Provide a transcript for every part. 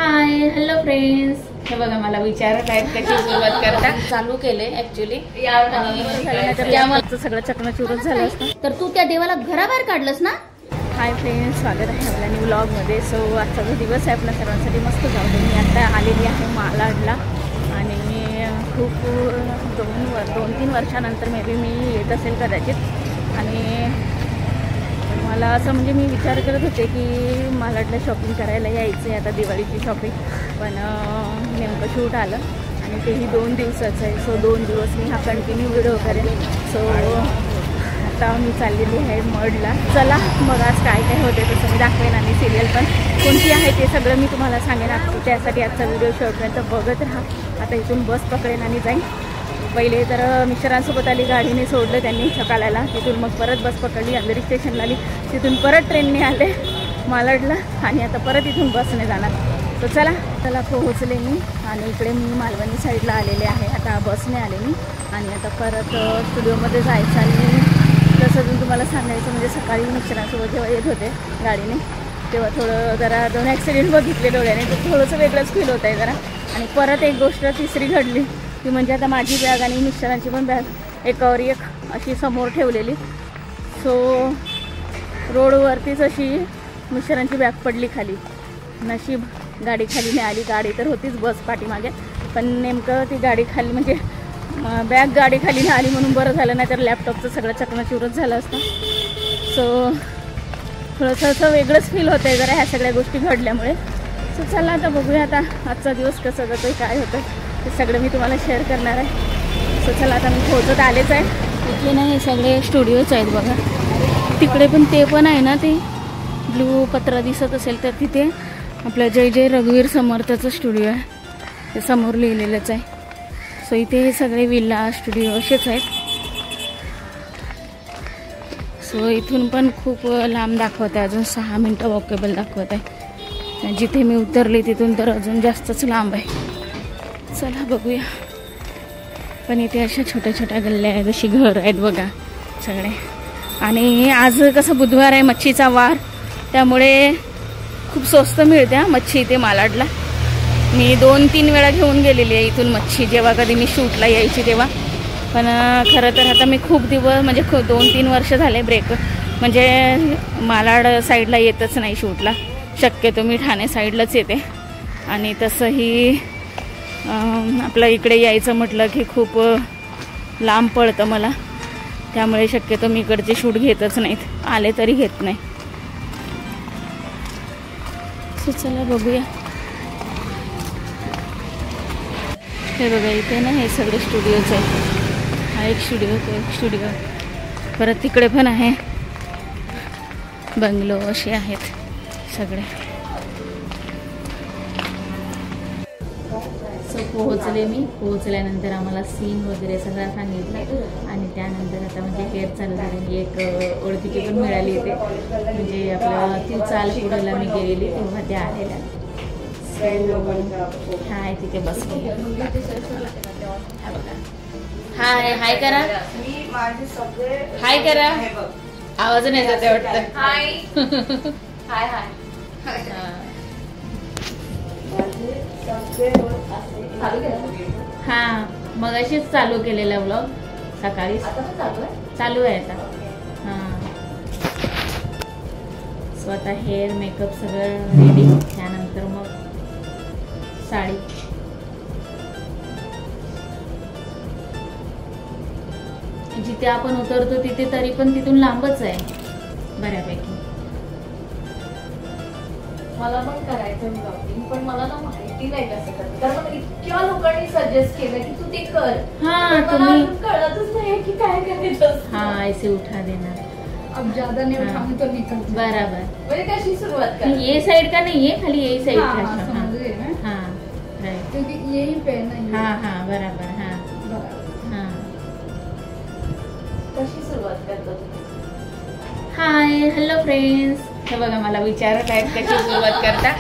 Hi hello friends, हे बघा मला विचारत आहेत कशी सुरुवात करता. चालू केले ऍक्च्युली यामुळे सगळं चकनाचूरच झालं असतं. तर तू त्या देवाला घराबाहेर काढलंस ना. हाय फ्रेंड्स, स्वागत आहे आपल्या न्यू व्लॉगमध्ये. सो आजचा जो दिवस आहे आपल्या सर्वांसाठी मस्त जाऊ दे. मी आता आलेली आहे मालाडला आणि खूप 2-3 वर्षानंतर मे बी मी येत असेल कदाचित. आणि मला असं म्हणजे मी विचार करत होते की मालाडला शॉपिंग करायला यायचं आहे आता दिवाळीची शॉपिंग, पण नेमकं शूट आलं आणि तेही 2 दिवसाचं आहे. सो 2 दिवस मी हा कंटिन्यू व्हिडिओ करेन. सो आता मी चाललेली आहे मडला. चला मग आज काय काय होते तसं मी दाखवेन आणि सिरियल पण कोणती आहे ते सगळं मी तुम्हाला सांगेन. त्यासाठी आजचा व्हिडिओ शेवटपर्यंत बघत राहा. आता इथून बस पकडेन आणि जाईन. पहिले तर मिस्टरांसोबत आली, गाडीने सोडलं त्यांनी सकाळला. तिथून मग परत बस पकडली, अंधेरी स्टेशनला आली, तिथून परत ट्रेनने आले मालाडला आणि आता परत इथून बसने जाणार. तर चला पोहोचले मी आणि इकडे मी मालवणी साईडला आलेले आहे. आता बसने आले मी आणि आता परत स्टुडिओमध्ये जायचं. आणि तसं तुम्हाला सांगायचं म्हणजे सकाळी मिस्टरांसोबत जेव्हा येत होते गाडीने तेव्हा थोडं जरा 2 ॲक्सिडेंट बघितले डोळ्याने, तर थोडंसं वेगळंच फील होत आहे जरा. आणि परत एक गोष्ट तिसरी घडली ती म्हणजे आता माझी बॅग आणि मिस्टरांची पण बॅग एकावर एक अशी समोर ठेवलेली. सो रोडवरतीच अशी मिस्टरांची बॅग पडली खाली. नशीब गाडी खाली नाही आली. गाडी तर होतीच बस पाठीमागे, पण नेमकं ती गाडी खाली म्हणजे बॅग गाडी खाली नाही आली म्हणून बरं झालं, नाही तर लॅपटॉपचं सगळं चकनाचूरच झालं असतं. सो थोडंसं असं वेगळंच फील होतं आहे जरा ह्या सगळ्या गोष्टी घडल्यामुळे. सो चला आता बघूया आता आजचा दिवस कसं जातो आहे, काय होतं ते सगळं मी तुम्हाला शेअर करणार आहे. सो चला आता मी पोहोचत आलेच आहे. इथे ना हे सगळे स्टुडिओच आहेत बघा. तिकडे पण ते पण आहे ना, ते ब्लू पत्रा दिसत असेल तर तिथे आपलं जय जय रघुवीर समर्थचं स्टुडिओ आहे, ते समोर लिहिलेलंच आहे. सो इथे हे सगळे विल्ला स्टुडिओ असेच आहेत. सो इथून पण खूप लांब दाखवत आहे, अजून 6 मिनटं वॉकेबल दाखवत आहे. जिथे मी उतरले तिथून तर अजून जास्तच लांब आहे. चला बघूया. पण इथे अशा छोट्या छोट्या गल्ल्या आहेत, अशी घर आहेत बघा सगळे. आणि आज कसं बुधवार आहे, मच्छीचा वार, त्यामुळे खूप स्वस्त मिळते मच्छी इथे मालाडला. मी 2-3 वेळा घेऊन गेलेली आहे इथून मच्छी, जेव्हा कधी मी शूटला यायची तेव्हा. पण खरं तर आता मी खूप दिवस म्हणजे 2-3 वर्ष झाले ब्रेक, म्हणजे मालाड साईडला येतच नाही शूटला. शक्यतो मी ठाणे साईडलाच येते. आणि तसंही आपलं इकडे यायचं म्हटलं की खूप लांब पडतं मला, त्यामुळे शक्यतो मी इकडचे शूट घेतच नाहीत, आले तरी घेत नाही. सो चला बघूया. हे बघा इथे ना हे सगळे स्टुडिओच आहेत. हा एक स्टुडिओ, तो एक स्टुडिओ, परत तिकडे पण आहे बंगलो, असे आहेत सगळे. सो पोहोचल्यानंतर आम्हाला सीन वगैरे सगळं सांगितलं आणि त्यानंतर आता म्हणजे हेअर चालू झाली. एक ओळखीची पण मिळाली इथे, म्हणजे आपलं ती चाल पुढेला मी गेलेली तेव्हा त्या आलेल्या. हाय तिथे बसले. हाय हाय करा, हाय करा. आवाज नाही जाते वाटतं. हाय हाय हाय. हा मग अशीच चालू केलेला व्लॉग सकाळी. चालू आहे आता. हां सो आता हेअर मेकअप सगळं रेडी. त्यानंतर मग साडी. जिथे आपण उतरतो तिथे तरी पण तिथून लांबच आहे बऱ्यापैकी. मला पण करायचं ब्लॉगिंग, पण मला ना माहिती नाही कसं करायचं, कारण इतक्या लोकांनी सजेस्ट केलं की तू ते कर. हाँ तुम्ही कळतच नाही की काय करायचं. हाँ ऐसे उठा देना, अब ज्यादा नहीं उठाऊं तो निकल. बराबर. म्हणजे कशी सुरुवात कर. ये साइड का नहीं है, खाली यही साइड का. समझ गए मैं. हाँ राइट, क्योंकि यही पहना है. हाँ हाँ बराबर. हाँ हाँ कशी सुरुवात करतो तू. हाय हॅलो फ्रेंड्स, हे बघा मला विचारत आहेत कशी सुरुवात करता.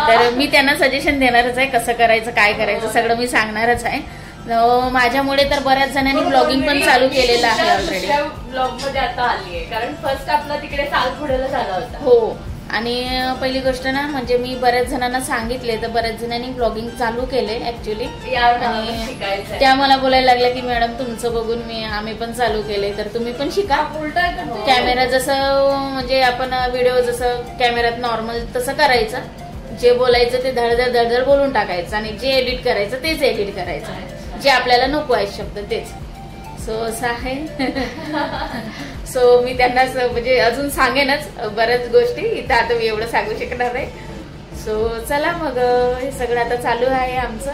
तर मी त्यांना सजेशन देणारच आहे, कसं करायचं काय करायचं सगळं मी सांगणारच आहे. माझ्यामुळे तर बऱ्याच जणांनी ब्लॉगिंग पण चालू केलेलं आहे ऑलरेडी. ब्लॉग मध्ये आता आली आहे, कारण फर्स्ट आपला तिकडे सालपुड्याला झाला होता. हो आणि पहिली गोष्ट ना म्हणजे मी बऱ्याच जणांना सांगितले तर बऱ्याच जणांनी ब्लॉगिंग चालू केले ऍक्च्युली. त्या मला बोलायला लागल्या की मॅडम तुमचं बघून आम्ही पण चालू केले तर तुम्ही पण शिका. कॅमेरा जसं म्हणजे आपण व्हिडिओ जसं कॅमेऱ्यात नॉर्मल तसं करायचं, जे बोलायचं ते धडधड धडधड बोलून टाकायचं आणि जे एडिट करायचं तेच एडिट करायचं, जे आपल्याला नको आहे शब्द तेच. सो असं आहे. सो मी त्यांना म्हणजे अजून सांगेनच बऱ्याच गोष्टी, इथं आता मी एवढं सांगू शकणार आहे. सो चला मग हे सगळं आता चालू आहे आमचं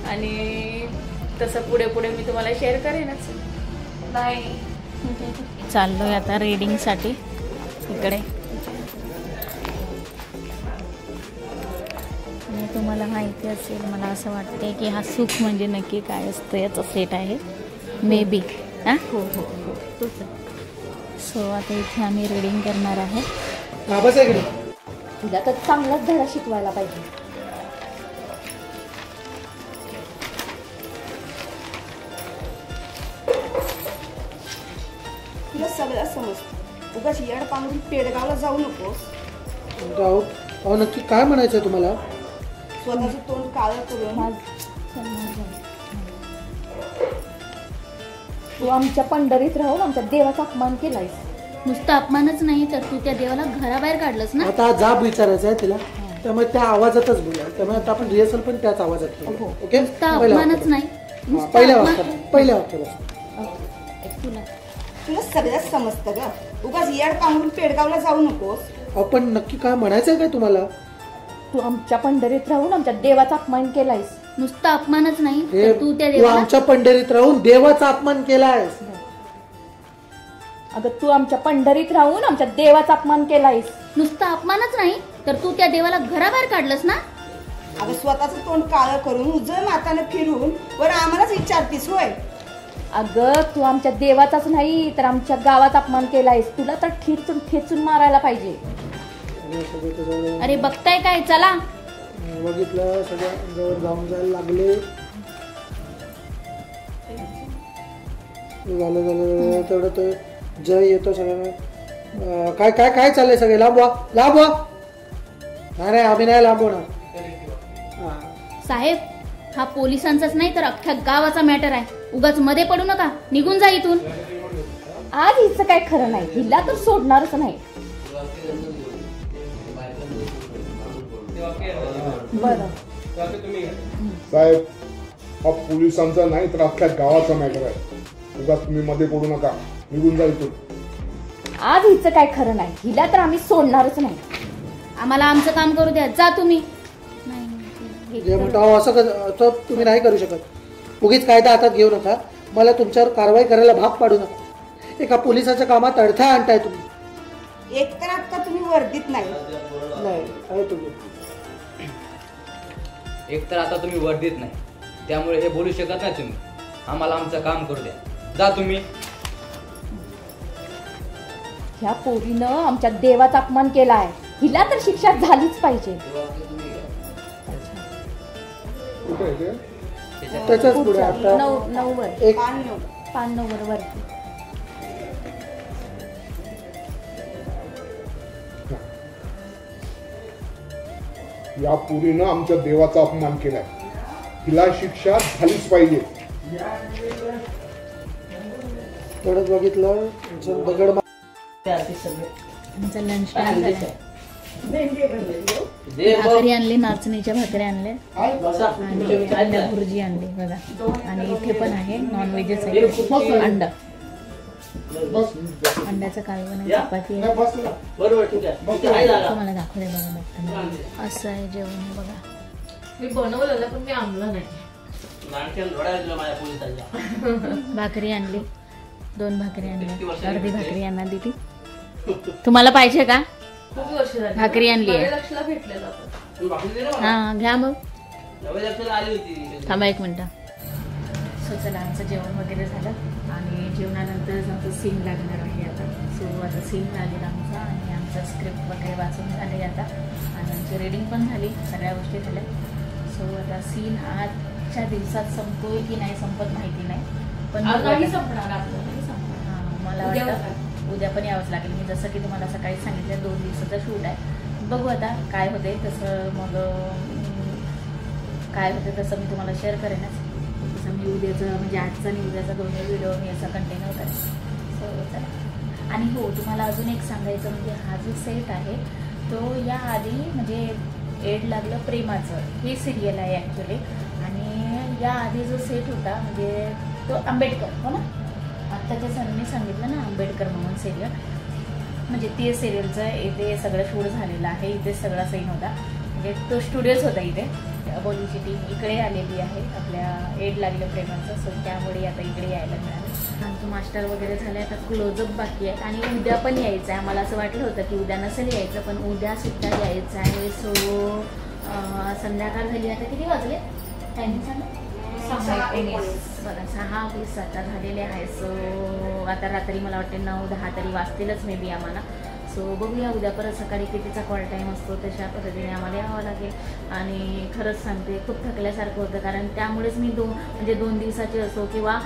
आणि तसं पुढे पुढे मी तुम्हाला शेअर करेनच. बाय. चाललोय आता रीडिंगसाठी इकडे. आणि तुम्हाला माहिती असेल मला असं वाटतंय की हा सुख म्हणजे नक्की काय असतं याचा सेट आहे मे बी. हो हो हो तोच. सो आता इथे आम्ही रीडिंग करणार आहे. तुला तर चांगलाच धडा शिकवायला पाहिजे. तुला सगळं समजतं, उगाच येड पांघरून पेडगावला जाऊ नकोस. अहो नक्की काय म्हणायचंय तुम्हाला? स्वतःचं तोंड काळं करून तू आमच्या पंढरीत राहून आमच्या देवाचा अपमान केलायस. नुसतं अपमानच नाही तर तू त्या देवाला घराबाहेर काढलंस ना. आता जाब विचारायचा आहे तिला, त्यामुळे त्या आवाजातच बोला. त्यामुळे आता आपण रिहर्सल पण त्याच आवाजात करू. ओके? नुसतं अपमानच नाही. पहिल्या वाक्यात तुला सगळंच समजतं ग, उगाच येड पांघरून पेडगावला जाऊ नकोस. आपण नक्की काय म्हणायचंय काय तुम्हाला? तू आमच्या पंढरीत राहून आमच्या देवाचा अपमान केलायस. नुसतं अपमानच नाही तर तू त्या तू देवाला आमच्या पंढरीत राहून देवाचा अपमान केलाय. अगं तू आमच्या पंढरीत राहून आमच्या देवाचा अपमान केलायस. नुसतं अपमानच नाही तर तू त्या देवाला घराबाहेर काढलंस ना. अगं स्वतःचं तोंड काळं करून उजळ माताने फिरून वर आम्हालाच विचारतीस होय. अगं तू आमच्या देवाचाच नाही तर आमच्या गावाचा अपमान केलायस. तुला तर ठेचून ठेचून मारायला पाहिजे. अरे बघताय काय, चला. बघितलं सगळ्या जवळ जाऊन जायला लागले. झालं तेवढं तो जय येतो सगळ्यांना. काय काय काय चाललंय सगळे? लांबवा लांबवा. नाही आम्ही नाही लांबवणार. साहेब हा पोलिसांचाच नाही तर अख्ख्या गावाचा मॅटर आहे. उगाच मध्ये पडू नका, निघून जा इथून. आज हिचं काय खरं नाही, हिला तर सोडणारच नाही. बरं साहेब, हा पोलिसांचा नाही तर अख्ख्या गावाचा मॅटर आहे. उगाच तुम्ही मध्ये पडू नका, निघून जा इथून. आज हिचं काय खरं नाही, हिला तर आम्ही सोडणारच नाही. आम्हाला आमचं काम करू द्या, जा तुम्ही. असं तुम्ही नाही करू शकत. उगीच कायदा हातात घेऊ नका. मला तुमच्यावर कारवाई करायला भाग पाडू नका. एका पोलिसाच्या कामात अडथळा आणताय तुम्ही. एक तर आता तुम्ही वर्दीत नाही. आहे तुम्ही. एक तर आता तुम्ही वर्दीत नाही, त्यामुळे हे बोलू शकत नाही तुम्ही. आम्हाला आमचं काम करू द्या, जा तुम्ही. ह्या पोरीनं आमच्या देवाचा अपमान केलाय, हिला तर शिक्षा झालीच पाहिजे. त्याच्याच पुढे आता 9 वर एक 5 वर वरती. या पुरीनं आमच्या देवाचा अपमान केलाय, हिला शिक्षा झालीच पाहिजे. थोडंच बघितलं दगड लंच टाइम भाकरी आणली, नाचणीच्या भाकरी आणल्या आणि अंडा भुर्जी आणली बघा. आणि इथे पण आहे नॉनव्हेजच आहे, अंडा, अंड्याचं कालवण, चपाती आहे. तुम्हाला दाखवते बघा बघताना. असं आहे जेवण बघा. मी बनवलेलं पण मी आणलं नाही. भाकरी आणली, 2 भाकरी आणल्या, अर्धी भाकरी यांना दिली. तुम्हाला पाहिजे का? भाकरी आणली आहे. हा घ्या मग. थांबा 1 मिनिट. सो चला आमचं जेवण वगैरे झालं आणि जेवणानंतर आमचं सीन लागणार आहे आता. सो आता सीन लागेल आमचा आणि आमचा स्क्रिप्ट वगैरे वाचून झाले आता आणि आमची रीडिंग पण झाली, सगळ्या गोष्टी झाल्या. सो आता सीन आजच्या दिवसात संपतोय की नाही संपत माहिती नाही, पण मला वाटतं उद्या पण यावंच लागेल. मी जसं की तुम्हाला सकाळी सांगितलं 2 दिवसाचा शूट आहे बघू आता काय होते तसं, मग काय होते तसं मी तुम्हाला शेअर करेनच. तसं मी उद्याचं म्हणजे आजचा आणि उद्याचा दोन्ही व्हिडिओ मी असा कंटिन्यू करेन. सो चला. आणि हो, तुम्हाला अजून एक सांगायचं म्हणजे हा जो सेट आहे तो या आधी म्हणजे एड लागलं प्रेमाचं ही सिरियल आहे ॲक्च्युली. आणि या आधी जो सेट होता म्हणजे तो आंबेडकर हो ना, आत्ताच्या सरांनी सांगितलं ना आंबेडकर म्हणून सिरियल, म्हणजे ते सिरियलचं इथे सगळं शूट झालेलं आहे. इथे सगळा सीन होता म्हणजे तो स्टुडिओच होता. इथे बोलीची टीम इकडे आलेली आहे आपल्या एड लागलं प्रेमाचं. सो त्यामुळे आता इकडे यायला मिळालं. आमचं मास्टर वगैरे झालं, आता क्लोजअप बाकी आहे. आणि उद्या पण यायचं आहे. आम्हाला असं वाटलं होतं की उद्या नसेल यायचं, पण उद्या सुद्धा यायचं आहे. सो संध्याकाळ झाली. आता किती वाजले टायमिंग सांगा? 6:20 आता झालेले आहे. सो आता रात्री मला वाटते 9-10 तरी वाजतीलच मे बी आम्हाला. सो बघूया उद्या परत सकाळी कितीचा कॉल टाईम असतो तशा पद्धतीने आम्हाला यावं लागेल. आणि खरंच सांगते खूप थकल्यासारखं होतं, कारण त्यामुळेच मी म्हणजे 2 दिवसाचे असो किंवा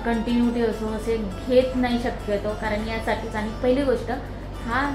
कंटिन्युटी असो असे घेत नाही शक्यतो, कारण यासाठीच. आणि पहिली गोष्ट हा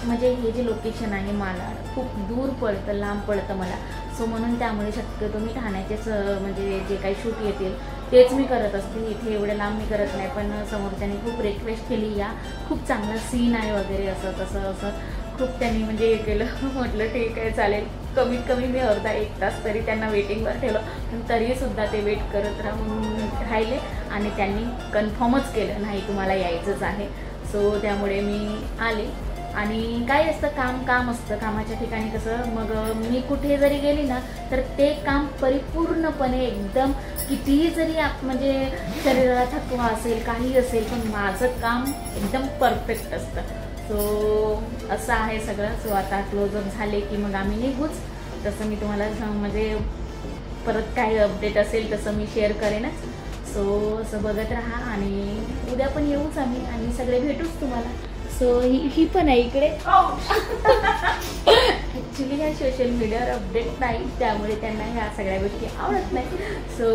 म्हणजे हे जे लोकेशन आहे मला खूप दूर पडतं, लांब पडतं मला. सो म्हणून त्यामुळे शक्यतो मी ठाण्याचेच म्हणजे जे काही शूट येतील तेच मी करत असते. इथे एवढं लांब मी करत नाही. पण समोरच्याने खूप रिक्वेस्ट केली, या खूप चांगला सीन आहे वगैरे असं तसं असं खूप त्यांनी म्हणजे हे केलं. म्हटलं ठीक आहे चालेल. कमीत कमी मी अर्धा 1 तास तरी त्यांना वेटिंगवर ठेवलं, पण तरीसुद्धा ते वेट करत राहिले आणि त्यांनी कन्फर्मच केलं नाही तुम्हाला यायचंच आहे. सो त्यामुळे मी आले. आणि काय असतं काम असतं. कामाच्या ठिकाणी कसं मग मी कुठे जरी गेली ना तर ते काम परिपूर्णपणे एकदम कितीही जरी म्हणजे शरीराला थकवा असेल काही असेल पण माझं काम एकदम परफेक्ट असतं. सो असं आहे सगळं. सो आता क्लोजअप झाले की मग आम्ही निघूच. तसं मी तुम्हाला म्हणजे परत काही अपडेट असेल तसं मी शेअर करेनच. सो असं बघत राहा आणि उद्या पण येऊच आम्ही आणि सगळे भेटूच तुम्हाला. सो ही पण आहे इकडे. ॲक्च्युली ह्या सोशल मीडियावर अपडेट नाही त्यामुळे त्यांना ह्या सगळ्या गोष्टी आवडत नाही. सो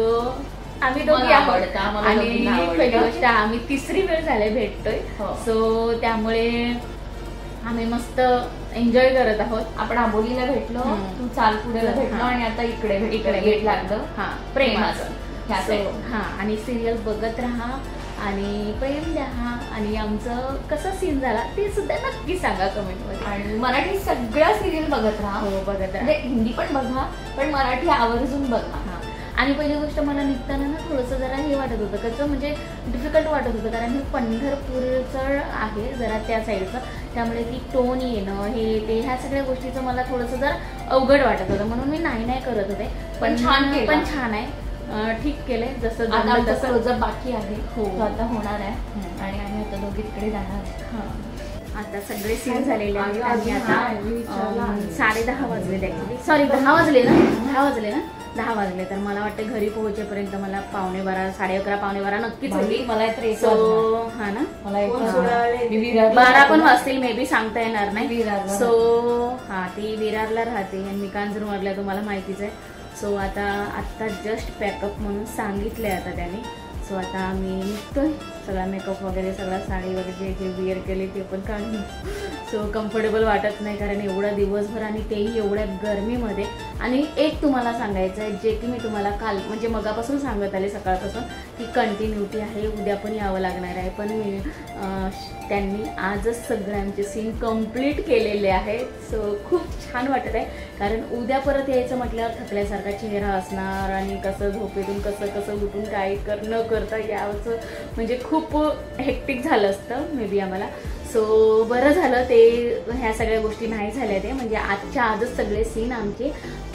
आम्ही दोघी आवडतो आणि पहिली गोष्ट आम्ही 3री वेळ झाले भेटतोय. सो त्यामुळे आम्ही मस्त एन्जॉय करत आहोत. आपण आंबोलीला भेटलो, तू चालपुड्याला भेटलो आणि आता इकडे भेट लागलं प्रेमाचं. हा आणि सिरियल बघत राहा आणि प्रेम द्या. आणि आमचं कसं सीन झाला ते सुद्धा नक्की सांगा कमेंटमध्ये. आणि मराठी सगळ्या सिरियल बघत राहा. हो बघत राहा. म्हणजे हिंदी पण बघा पण मराठी आवर्जून बघा. आणि पहिली गोष्ट मला निघताना ना थोडंसं जरा हे वाटत होतं कसं म्हणजे डिफिकल्ट वाटत होतं, कारण हे पंढरपूरचं आहे जरा त्या साईडचं, त्यामुळे ती टोन येणं हे ते ह्या सगळ्या गोष्टीचं मला थोडंसं जरा अवघड वाटत होतं. म्हणून मी नाही करत होते. पण छान आहे. ठीक केलंय जसं आता तसं क्लोजअप बाकी आहे. हो आता होणार आहे आणि आम्ही आता दोघी तिकडे जाणार. आता सगळे सीन झालेले आहेत आणि आता 10:30 वाजले. ॲक्च्युली सॉरी 10 वाजले ना 10 वाजले. तर मला वाटतं घरी पोहोचेपर्यंत मला 11:15 11:30 11:15 नक्कीच होती. मला हा ना मला 12 पण वाजतील मे बी, सांगता येणार नाही. सो हा ती विरारला राहते आणि मी कांजूरमार्गला तुम्हाला माहितीच आहे. सो आत्ता जस्ट पॅकअप म्हणून सांगितलंय आता त्याने. सो आता आम्ही निघतोय. सगळा मेकअप वगैरे सगळा साडी वगैरे जे वेअर केले ते पण काढून. सो कम्फर्टेबल वाटत नाही कारण एवढा दिवसभर आणि तेही एवढ्या गरमीमध्ये. आणि एक तुम्हाला सांगायचं आहे जे की मी तुम्हाला काल म्हणजे मगापासून सांगत आले सकाळपासून की कंटिन्युटी आहे, उद्या पण यावं लागणार आहे. पण मी त्यांनी आजच सगळ्यांचे सीन कंप्लीट केलेले आहेत. सो खूप छान वाटत आहे कारण उद्या परत यायचं म्हटल्यावर थकल्यासारखा चेहरा असणार आणि कसं झोपेतून कसं उठून काय न करता यावंचं म्हणजे खूप हेक्टिक झालं असतं मे बी आम्हाला. सो बरं झालं ते ह्या सगळ्या गोष्टी नाही झाल्या. ते म्हणजे आजच सगळे सीन आमचे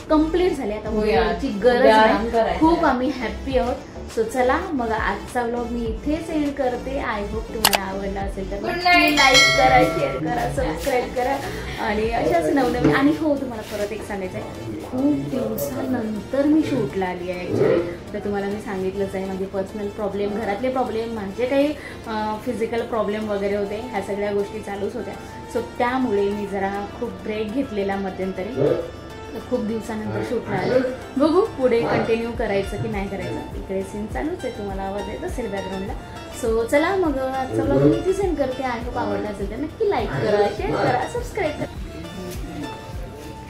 कंप्लीट झाले. आता मुलाची गरज नाही. खूप आम्ही हॅप्पी आहोत. सो चला मग आजचा व्लॉग मी इथेच एंड करते. आय होप तुम्हाला आवडला असेल तर लाईक करा, शेअर करा, सबस्क्राईब करा आणि अशाच नवनवीन. आणि हो तुम्हाला परत एक सांगायचं आहे, खूप दिवसानंतर मी शूटला आली आहे ॲक्च्युली. तर तुम्हाला मी सांगितलंच आहे म्हणजे पर्सनल प्रॉब्लेम, घरातले प्रॉब्लेम, माझे काही फिजिकल प्रॉब्लेम वगैरे होते, ह्या सगळ्या गोष्टी चालूच होत्या. सो त्यामुळे मी जरा खूप ब्रेक घेतलेला मध्यंतरी. खूप दिवसानंतर शूटला आले. बघू पुढे कंटिन्यू करायचं की नाही करायचं. इकडे सीन चालूच आहे, तुम्हाला आवाज येत असेल बॅकग्राऊंडला. सो चला मग आजचा व्लॉग मी इथे सेंड करते. आय होप आवडला असेल तर नक्की लाईक करा, शेअर करा, सबस्क्राईब करा.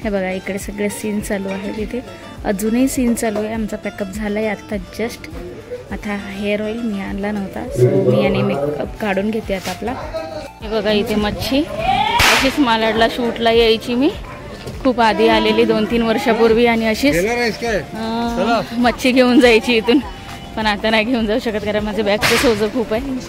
हे बघा इकडे सगळे सीन चालू आहे तिथे, अजूनही सीन चालू आहे. आमचा पॅकअप झाला आहे आता जस्ट. आता हेअर ऑइल मी आणला नव्हता, सो मी आणि मेकअप काढून घेते आता आपला. हे बघा इथे मच्छी, अशीच मालाडला शूटला यायची मी, खूप आधी आलेली 2-3 वर्षापूर्वी, आणि अशीच मच्छी घेऊन जायची इथून. पण आता नाही घेऊन जाऊ शकत कारण माझं बॅगचं सोजं खूप आहे.